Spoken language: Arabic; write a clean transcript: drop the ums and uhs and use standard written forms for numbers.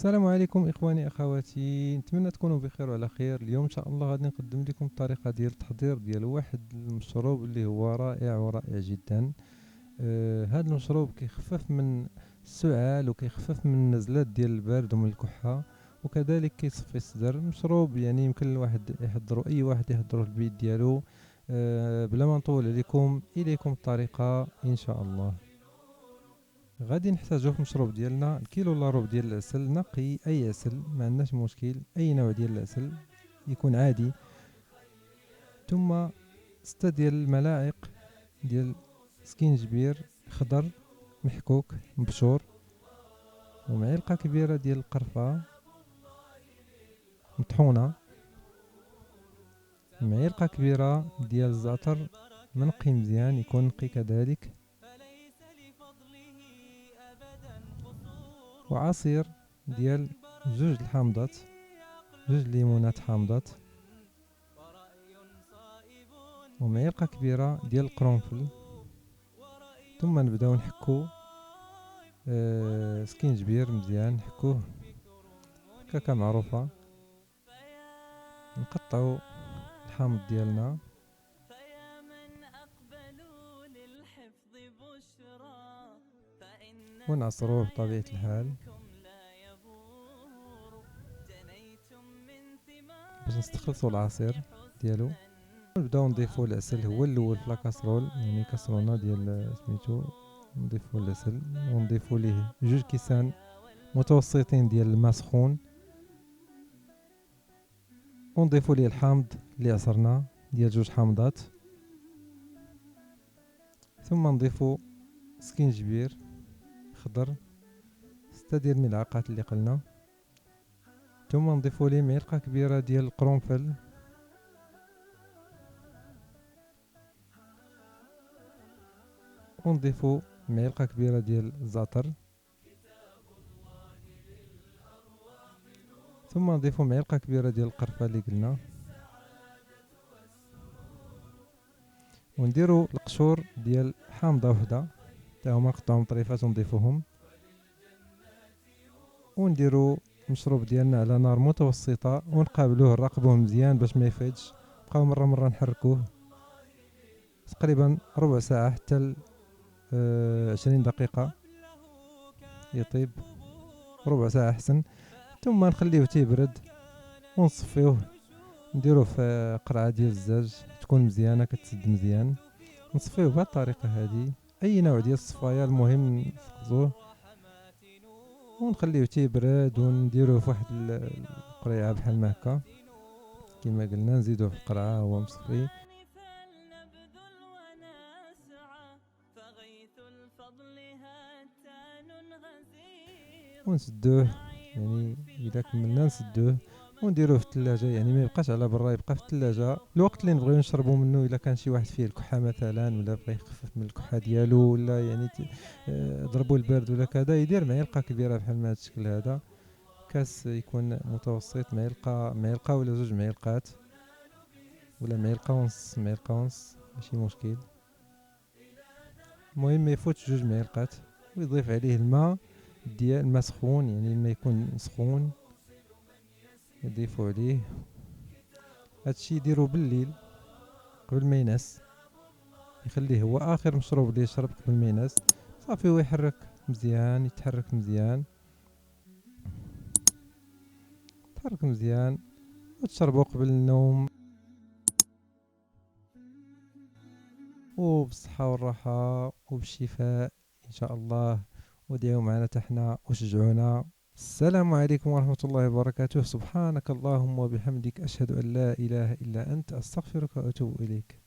السلام عليكم اخواني اخواتي، نتمنى تكونوا بخير وعلى خير. اليوم ان شاء الله غادي نقدم لكم الطريقه ديال التحضير ديال واحد المشروب اللي هو رائع ورائع جدا. هذا المشروب كيخفف من السعال وكيخفف من النزلات ديال البرد ومن الكحه، وكذلك كيصفي الصدر. مشروب يعني يمكن الواحد يحضره، اي واحد يحضره في البيت ديالو. بلا ما نطول عليكم، اليكم الطريقه ان شاء الله. غادي نحتاجو في المشروب ديالنا الكيلو الا ربع ديال العسل نقي، اي عسل ما عندناش مشكل، اي نوع ديال العسل يكون عادي. ثم 6 ديال الملاعق ديال سكينجبير خضر محكوك مبشور، ومعلقه كبيره ديال القرفه مطحونه، معلقه كبيره ديال الزعتر منقي مزيان يكون نقي كذلك، وعصير ديال جوج الحامضات، جوج ليمونات حامضات، ومعلقه كبيره ديال القرنفل. ثم نبداو نحكو سكينجبير مزيان، نحكوه هكاكا معروفه. نقطعو الحامض ديالنا ونعصروه بطبيعه الحال باش نستخلصوا العصير ديالو. نبداو نضيفو العسل هو الاول في لاكاسرول، يعني كاسرونه ديال سميتو. نضيفو العسل ونضيفو ليه جوج كيسان متوسطين ديال الماء سخون، ونضيفو ليه الحامض اللي عصرنا ديال جوج حامضات. ثم نضيفو سكينجبير خضر 6 ديال الملعقات اللي قلنا. ثم نضيفو ليه معلقه كبيره ديال القرنفل، ونضيفو معلقه كبيره ديال الزعتر. ثم نضيفو معلقه كبيره ديال القرفه اللي قلنا، ونديرو القشور ديال حامضه وحده تا هما نقطعوهم طريفات ونضيفوهم، ونديرو المشروب ديالنا على نار متوسطه ونقابلوه نراقبوه مزيان باش ما يفيدش. نبقاو مره نحركوه تقريبا ربع ساعه حتى 20 دقيقه يطيب، ربع ساعه احسن. ثم نخليه تيبرد ونصفيوه، نديروه في قرعه ديال الزاج تكون مزيانه كتسد مزيان. نصفيوه بهذه الطريقه هذه، اي نوع ديال الصفايه المهم نسقزوه ونخليه تيبرد، ونديروه في واحد القريعه بحال ما هكا كما قلنا، نزيدوه في القرعه هو مصفي ونسدوه. يعني اذا كملنا نسدوه ونديروه في الثلاجه، يعني ما يبقاش على برا، يبقى في الثلاجه الوقت اللي نبغيو نشربوا منه. الا كان شي واحد فيه الكحه مثلا، ولا بغى يخفف من الكحه ديالو، ولا يعني ضربوا البرد ولا كذا، يدير معلقه كبيره بحال ما هذا الشكل هذا. كاس يكون متوسط، معلقه ولا زوج معلقات، ولا معلقه ونص، معلقه ونص ماشي مشكل. المهم ما يفوتش جوج معلقات، ويضيف عليه الماء ديال الماء سخون، يعني الماء يكون سخون يضيفوا عليه. هادشي يديروا بالليل قبل ما ينعس، يخليه هو اخر مشروب اللي يشرب قبل ما ينعس. صافي ويحرك مزيان، يتحرك مزيان، تحرك مزيان، وتشربوا قبل النوم وبالصحة والراحة وبالشفاء إن شاء الله. ودعوا معنا تحنا وشجعونا. السلام عليكم ورحمة الله وبركاته. سبحانك اللهم وبحمدك، أشهد أن لا إله إلا أنت، أستغفرك وأتوب إليك.